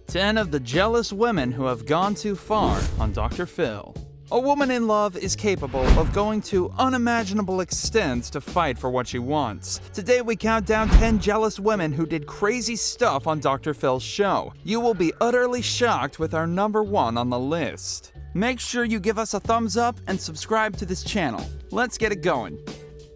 10 of the jealous women who have gone too far on Dr. Phil. A woman in love is capable of going to unimaginable extents to fight for what she wants. Today we count down 10 jealous women who did crazy stuff on Dr. Phil's show. You will be utterly shocked with our number 1 on the list. Make sure you give us a thumbs up and subscribe to this channel. Let's get it going.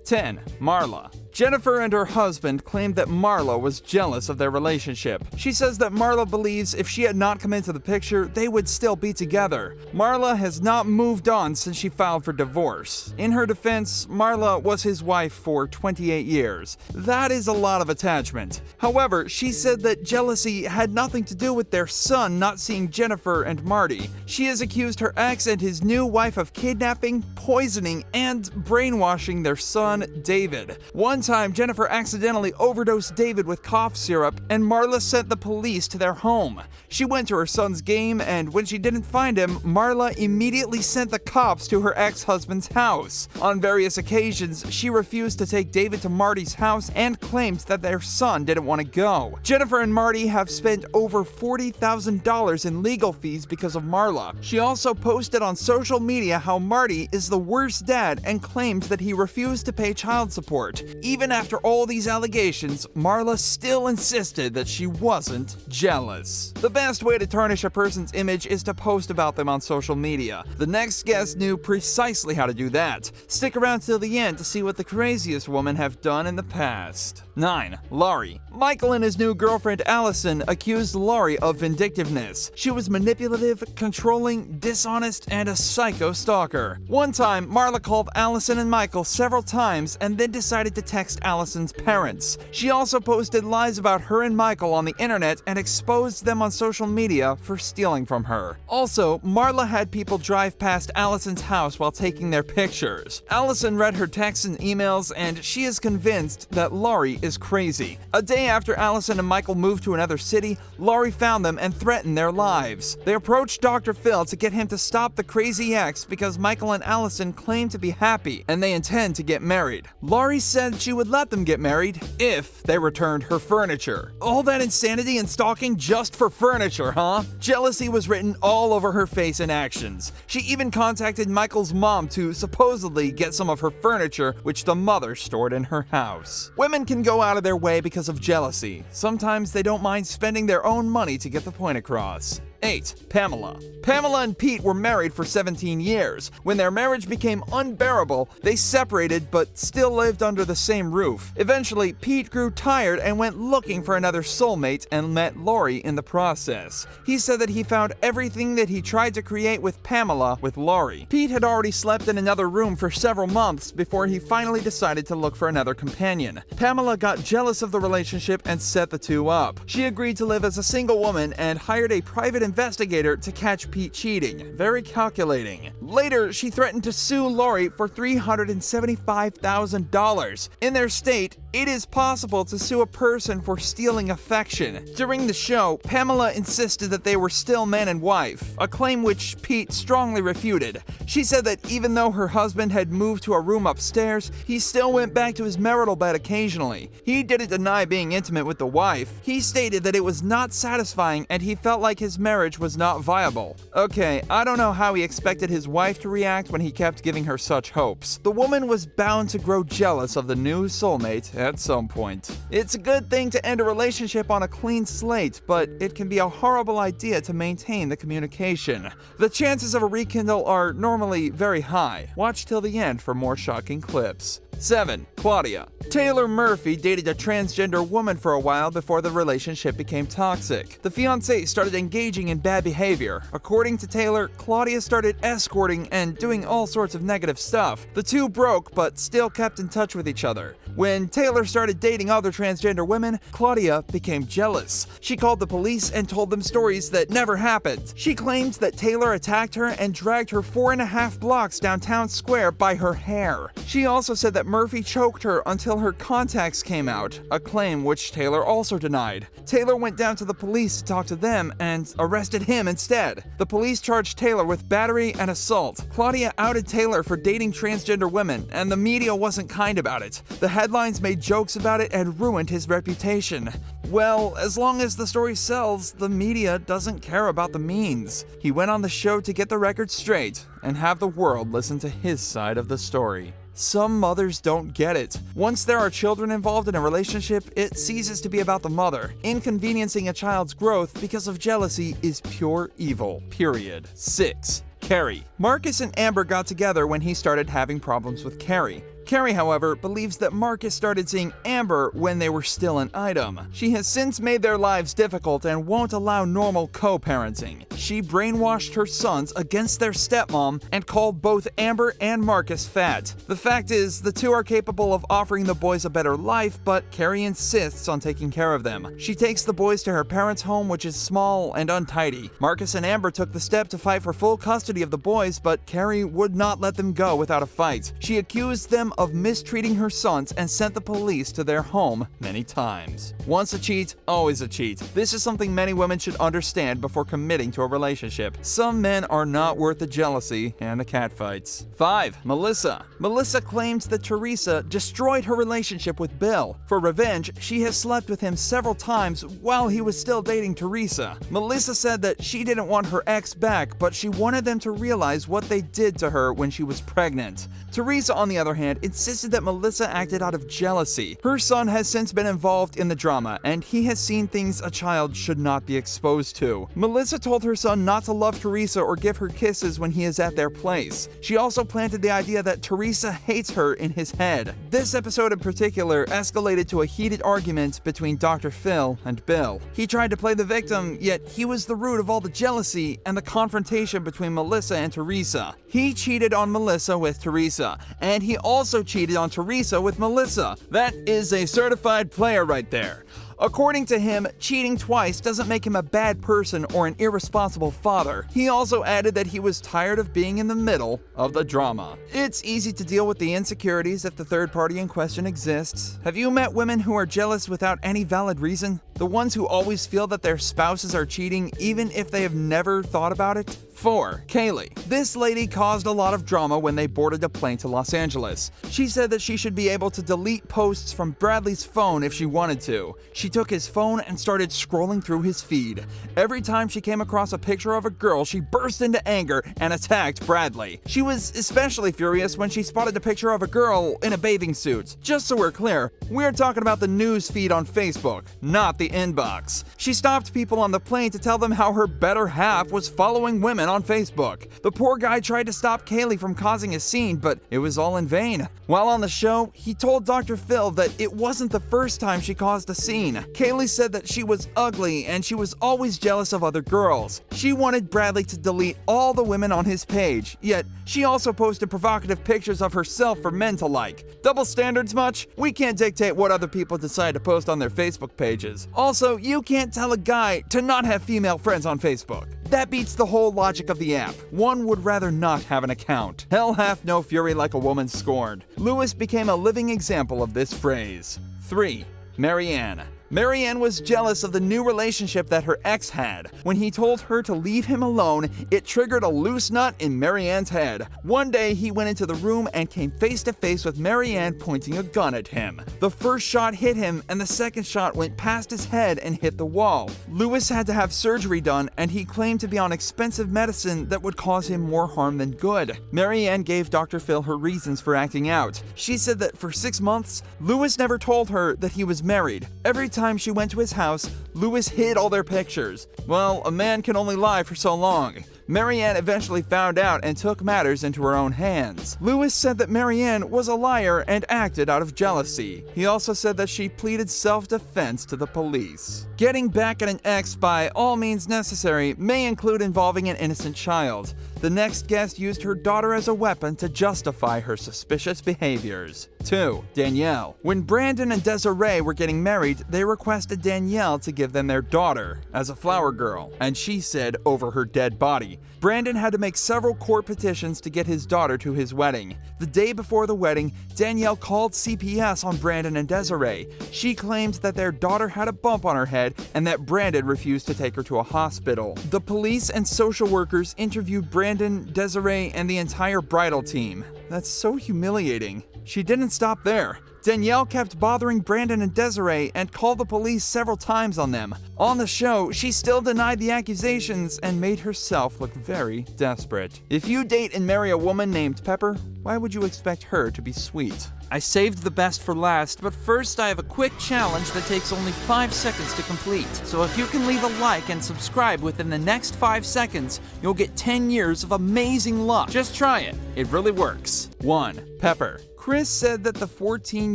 10. Marla. Jennifer and her husband claimed that Marla was jealous of their relationship. She says that Marla believes if she had not come into the picture, they would still be together. Marla has not moved on since she filed for divorce. In her defense, Marla was his wife for 28 years. That is a lot of attachment. However, she said that jealousy had nothing to do with their son not seeing Jennifer and Marty. She has accused her ex and his new wife of kidnapping, poisoning, and brainwashing their son, David. One time, Jennifer accidentally overdosed David with cough syrup, and Marla sent the police to their home. She went to her son's game, and when she didn't find him, Marla immediately sent the cops to her ex-husband's house. On various occasions, she refused to take David to Marty's house and claimed that their son didn't want to go. Jennifer and Marty have spent over $40,000 in legal fees because of Marla. She also posted on social media how Marty is the worst dad and claimed that he refused to pay child support. Even after all these allegations, Marla still insisted that she wasn't jealous. The best way to tarnish a person's image is to post about them on social media. The next guest knew precisely how to do that. Stick around till the end to see what the craziest women have done in the past. 9. Laurie. Michael and his new girlfriend Allison accused Laurie of vindictiveness. She was manipulative, controlling, dishonest, and a psycho stalker. One time, Marla called Allison and Michael several times and then decided to text Allison's parents. She also posted lies about her and Michael on the internet and exposed them on social media for stealing from her. Also, Marla had people drive past Allison's house while taking their pictures. Allison read her texts and emails, and she is convinced that Laurie is crazy. A day after Allison and Michael moved to another city, Laurie found them and threatened their lives. They approached Dr. Phil to get him to stop the crazy ex because Michael and Allison claim to be happy and they intend to get married. Laurie said she would let them get married if they returned her furniture. All that insanity and stalking just for furniture, huh? Jealousy was written all over her face and actions. She even contacted Michael's mom to supposedly get some of her furniture, which the mother stored in her house. Women can go out of their way because of jealousy. Sometimes they don't mind spending their own money to get the point across. 8. Pamela. Pamela and Pete were married for 17 years. When their marriage became unbearable, they separated but still lived under the same roof. Eventually, Pete grew tired and went looking for another soulmate and met Laurie in the process. He said that he found everything that he tried to create with Pamela with Laurie. Pete had already slept in another room for several months before he finally decided to look for another companion. Pamela got jealous of the relationship and set the two up. She agreed to live as a single woman and hired a private investigator to catch Pete cheating. Very calculating. Later, she threatened to sue Laurie for $375,000. In their state, it is possible to sue a person for stealing affection. During the show, Pamela insisted that they were still man and wife, a claim which Pete strongly refuted. She said that even though her husband had moved to a room upstairs, he still went back to his marital bed occasionally. He didn't deny being intimate with the wife. He stated that it was not satisfying and he felt like his marriage was not viable. Okay, I don't know how he expected his wife to react when he kept giving her such hopes. The woman was bound to grow jealous of the new soulmate at some point. It's a good thing to end a relationship on a clean slate, but it can be a horrible idea to maintain the communication. The chances of a rekindle are normally very high. Watch till the end for more shocking clips. 7. Claudia. Taylor Murphy dated a transgender woman for a while before the relationship became toxic. The fiancé started engaging in bad behavior. According to Taylor, Claudia started escorting and doing all sorts of negative stuff. The two broke, but still kept in touch with each other. When Taylor started dating other transgender women, Claudia became jealous. She called the police and told them stories that never happened. She claimed that Taylor attacked her and dragged her 4.5 blocks downtown square by her hair. She also said that Murphy choked her until her contacts came out, a claim which Taylor also denied. Taylor went down to the police to talk to them and arrested him instead. The police charged Taylor with battery and assault. Claudia outed Taylor for dating transgender women, and the media wasn't kind about it. The headlines made jokes about it and ruined his reputation. Well, as long as the story sells, the media doesn't care about the means. He went on the show to get the record straight and have the world listen to his side of the story. Some mothers don't get it. Once there are children involved in a relationship, it ceases to be about the mother. Inconveniencing a child's growth because of jealousy is pure evil, period. 6. Kerri. Marcus and Amber got together when he started having problems with Kerri. Kerri, however, believes that Marcus started seeing Amber when they were still an item. She has since made their lives difficult and won't allow normal co-parenting. She brainwashed her sons against their stepmom and called both Amber and Marcus fat. The fact is, the two are capable of offering the boys a better life, but Kerri insists on taking care of them. She takes the boys to her parents' home, which is small and untidy. Marcus and Amber took the step to fight for full custody of the boys, but Kerri would not let them go without a fight. She accused them of mistreating her sons and sent the police to their home many times. Once a cheat, always a cheat. This is something many women should understand before committing to a relationship. Some men are not worth the jealousy and the catfights. 5. Melissa. Melissa claims that Teresa destroyed her relationship with Bill. For revenge, she has slept with him several times while he was still dating Teresa. Melissa said that she didn't want her ex back, but she wanted them to realize what they did to her when she was pregnant. Teresa, on the other hand, insisted that Melissa acted out of jealousy. Her son has since been involved in the drama, and he has seen things a child should not be exposed to. Melissa told her son not to love Teresa or give her kisses when he is at their place. She also planted the idea that Teresa hates her in his head. This episode in particular escalated to a heated argument between Dr. Phil and Bill. He tried to play the victim, yet he was the root of all the jealousy and the confrontation between Melissa and Teresa. He cheated on Melissa with Teresa, and he also cheated on Teresa with Melissa. That is a certified player right there. According to him, cheating twice doesn't make him a bad person or an irresponsible father. He also added that he was tired of being in the middle of the drama. It's easy to deal with the insecurities if the third party in question exists. Have you met women who are jealous without any valid reason? The ones who always feel that their spouses are cheating even if they have never thought about it? 4. Kaylie. This lady caused a lot of drama when they boarded a plane to Los Angeles. She said that she should be able to delete posts from Bradley's phone if she wanted to. She took his phone and started scrolling through his feed. Every time she came across a picture of a girl, she burst into anger and attacked Bradley. She was especially furious when she spotted a picture of a girl in a bathing suit. Just so we're clear, we're talking about the news feed on Facebook, not the inbox. She stopped people on the plane to tell them how her better half was following women on Facebook. The poor guy tried to stop Kaylie from causing a scene, but it was all in vain. While on the show, he told Dr. Phil that it wasn't the first time she caused a scene. Kaylie said that she was ugly and she was always jealous of other girls. She wanted Bradley to delete all the women on his page, yet she also posted provocative pictures of herself for men to like. Double standards much? We can't dictate what other people decide to post on their Facebook pages. Also, you can't tell a guy to not have female friends on Facebook. That beats the whole logic of the app. One would rather not have an account. Hell hath no fury like a woman scorned. Lewis became a living example of this phrase. 3. Marianne. Marianne was jealous of the new relationship that her ex had. When he told her to leave him alone, it triggered a loose nut in Marianne's head. One day, he went into the room and came face to face with Marianne pointing a gun at him. The first shot hit him, and the second shot went past his head and hit the wall. Lewis had to have surgery done, and he claimed to be on expensive medicine that would cause him more harm than good. Marianne gave Dr. Phil her reasons for acting out. She said that for 6 months, Lewis never told her that he was married. Every time she went to his house, Lewis hid all their pictures. Well, a man can only lie for so long. Marianne eventually found out and took matters into her own hands. Lewis said that Marianne was a liar and acted out of jealousy. He also said that she pleaded self-defense to the police. Getting back at an ex by all means necessary may include involving an innocent child. The next guest used her daughter as a weapon to justify her suspicious behaviors. 2. Danielle. When Brandon and Desiree were getting married, they requested Danielle to give them their daughter as a flower girl, and she said over her dead body. family. Brandon had to make several court petitions to get his daughter to his wedding. The day before the wedding, Danielle called CPS on Brandon and Desiree. She claimed that their daughter had a bump on her head and that Brandon refused to take her to a hospital. The police and social workers interviewed Brandon, Desiree, and the entire bridal team. That's so humiliating. She didn't stop there. Danielle kept bothering Brandon and Desiree and called the police several times on them. On the show, she still denied the accusations and made herself look very desperate. If you date and marry a woman named Pepper, why would you expect her to be sweet? I saved the best for last, but first I have a quick challenge that takes only 5 seconds to complete. So if you can leave a like and subscribe within the next 5 seconds, you'll get 10 years of amazing luck. Just try it. It really works. 1. Pepper. Chris said that the 14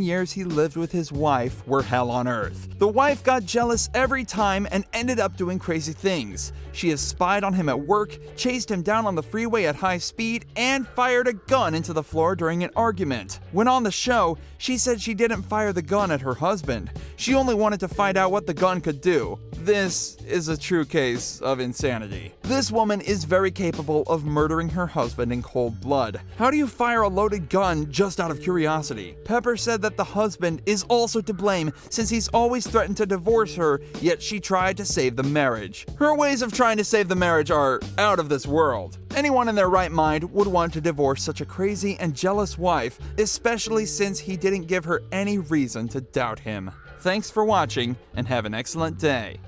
years he lived with his wife were hell on earth. The wife got jealous every time and ended up doing crazy things. She has spied on him at work, chased him down on the freeway at high speed, and fired a gun into the floor during an argument. When on the show, she said she didn't fire the gun at her husband. She only wanted to find out what the gun could do. This is a true case of insanity. This woman is very capable of murdering her husband in cold blood. How do you fire a loaded gun just out of curiosity? Pepper said that the husband is also to blame since he's always threatened to divorce her, yet she tried to save the marriage. Her ways of trying to save the marriage are out of this world. Anyone in their right mind would want to divorce such a crazy and jealous wife, especially since he didn't give her any reason to doubt him. Thanks for watching and have an excellent day.